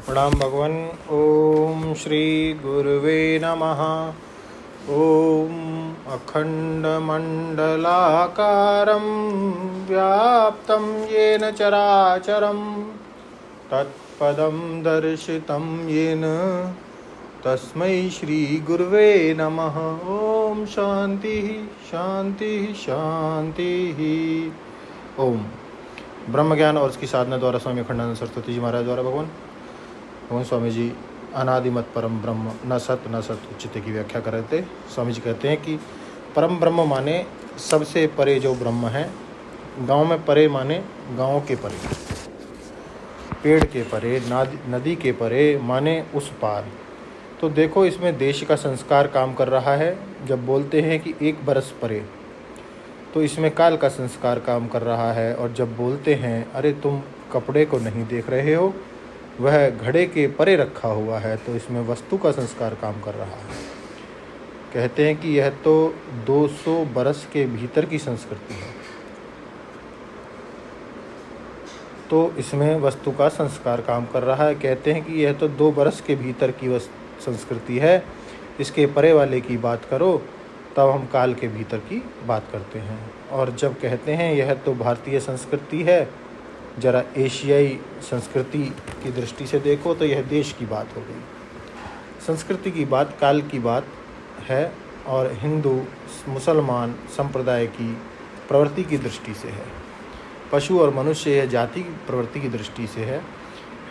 प्रणाम भगवान। ओम श्री गुरुवे नमः। ओम अखंडमंडलाकारं व्याप्तं येन चराचरं तत्पदं दर्शितं येन तस्मै श्री गुरुवे नमः। ओम शांति शांति शांति। ओम ब्रह्म ज्ञान और उसकी साधना द्वारा स्वामी अखंडानंद सरस्वती जी महाराज द्वारा भगवान स्वामी जी अनादिमत परम ब्रह्म न सत उचित की व्याख्या कर रहे थे। स्वामी जी कहते हैं कि परम ब्रह्म माने सबसे परे जो ब्रह्म है। गांव में परे माने गांव के परे, पेड़ के परे, नदी के परे माने उस पार। तो देखो इसमें देश का संस्कार काम कर रहा है। जब बोलते हैं कि 1 बरस परे, तो इसमें काल का संस्कार काम कर रहा है। और जब बोलते हैं अरे तुम कपड़े को नहीं देख रहे हो, वह घड़े के परे रखा हुआ है, तो इसमें वस्तु का संस्कार काम कर रहा है। कहते हैं कि यह तो 200 बरस के भीतर की संस्कृति है, तो इसमें वस्तु का संस्कार काम कर रहा है। कहते हैं कि यह तो 2 बरस के भीतर की संस्कृति है, इसके परे वाले की बात करो तब हम काल के भीतर की बात करते हैं। और जब कहते हैं यह तो भारतीय संस्कृति है, जरा एशियाई संस्कृति की दृष्टि से देखो तो यह देश की बात हो गई। संस्कृति की बात काल की बात है, और हिंदू मुसलमान संप्रदाय की प्रवृत्ति की दृष्टि से है। पशु और मनुष्य यह जाति की प्रवृत्ति की दृष्टि से है।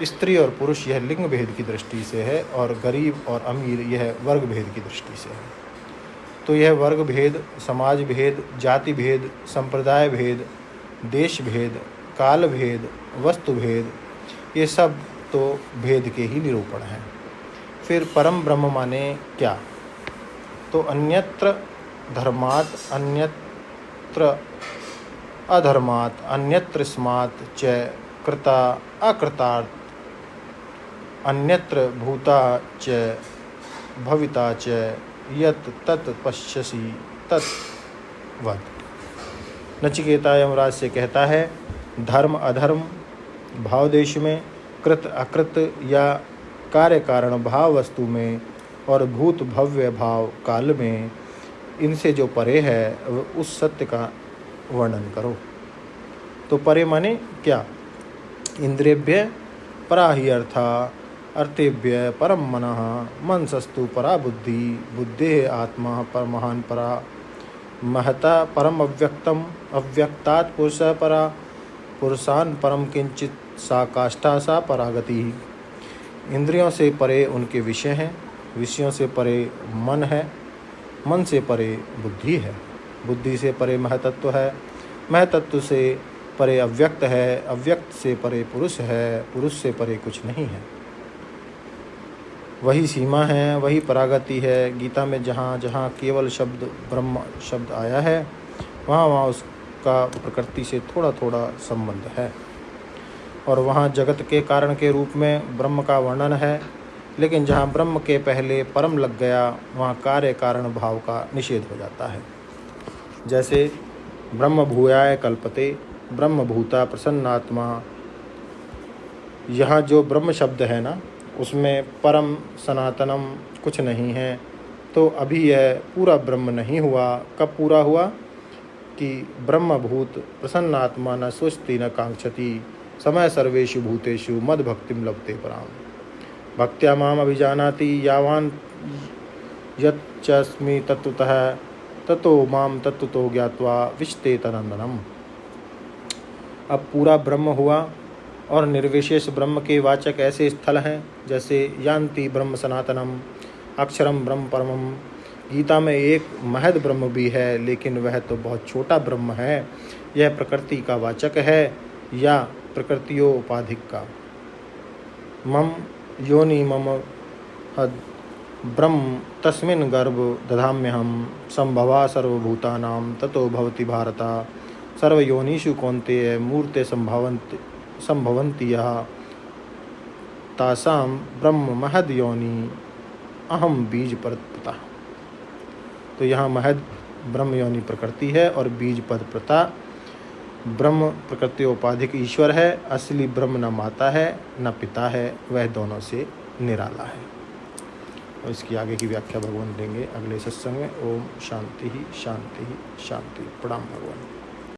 स्त्री और पुरुष यह लिंग भेद की दृष्टि से है, और गरीब और अमीर यह वर्ग भेद की दृष्टि से है। तो यह वर्ग भेद, समाज भेद, जाति भेद, संप्रदाय भेद, देश भेद, काल भेद, वस्तु भेद, ये सब तो भेद के ही निरूपण हैं। फिर परम ब्रह्म माने क्या? तो अन्यत्र धर्मात्, अन्यत्र अधर्मात्, अन्यत्र स्मात् च कृता अकृतात्, अन्यत्र भूता च भविता च यत् तत् पश्यसि तत्। नचिकेता यमराज से कहता है, धर्म अधर्म भाव देश में, कृत अकृत या कार्य कारण भाव वस्तु में, और भूत भव्य भाव काल में, इनसे जो परे है उस सत्य का वर्णन करो। तो परे माने क्या? इंद्रियभ्य परा ही अर्था, अर्थेभ्य परम मनः, मनसस्तु परा बुद्धि, बुद्धे आत्मा पर महान परा, महता परम अव्यक्तम, अव्यक्तात् पुरुषः परा, पुरुषान् परम किंचित सा काष्ठा सा परागति। इंद्रियों से परे उनके विषय हैं, विषयों से परे मन है, मन से परे बुद्धि है, बुद्धि से परे महतत्व है, महतत्व से परे अव्यक्त है, अव्यक्त से परे पुरुष है, पुरुष से परे कुछ नहीं है। वही सीमा है, वही परागति है। गीता में जहाँ जहाँ केवल शब्द ब्रह्म शब्द आया है, वहाँ वहाँ उसका प्रकृति से थोड़ा थोड़ा संबंध है। और वहाँ जगत के कारण के रूप में ब्रह्म का वर्णन है। लेकिन जहाँ ब्रह्म के पहले परम लग गया, वहाँ कार्य कारण भाव का निषेध हो जाता है। जैसे ब्रह्म भूयाय कल्पते, ब्रह्म भूता प्रसन्नात्मा, यहाँ जो ब्रह्म शब्द है ना, उसमें परम सनातनम कुछ नहीं है। तो अभी यह पूरा ब्रह्म नहीं हुआ। कब पूरा हुआ? कि ब्रह्मभूत प्रसन्नात्मा न स्वस्ति न कांक्षति, समय सर्वेषु भूतेषु मद भक्तिम लभते पराम, भक्त्या माम अभिजानाति यावान यच्चस्मि तत्वतः ततो माम तत्वतो ज्ञात्वा विशते तनंदनम। अब पूरा ब्रह्म हुआ, और निर्विशेष ब्रह्म के वाचक ऐसे स्थल हैं जैसे यान्ति ब्रह्म सनातनम, अक्षरम ब्रह्म परमम। गीता में एक महद ब्रह्म भी है, लेकिन वह तो बहुत छोटा ब्रह्म है। यह प्रकृति का वाचक है या प्रकृतियोपाधिक का। मम योनि मम हद ब्रह्म तस्मिन् गर्भ दधाम्यहम, संभवा सर्वभूतानां ततो भवति भारता, सर्वयोनिषु कौन्तेय मूर्ते संभवन्ति यः, तासां ब्रह्म महद योनि अहम बीज प्रता। तो यहाँ महद ब्रह्म योनि प्रकृति है, और बीज पद प्रता ब्रह्म प्रकृति उपाधिक ईश्वर है, असली ब्रह्म न माता है न पिता है, वह दोनों से निराला है। और इसकी आगे की व्याख्या भगवान देंगे अगले सत्संग में। ओम शांति ही शांति ही शांति। प्रणाम भगवान।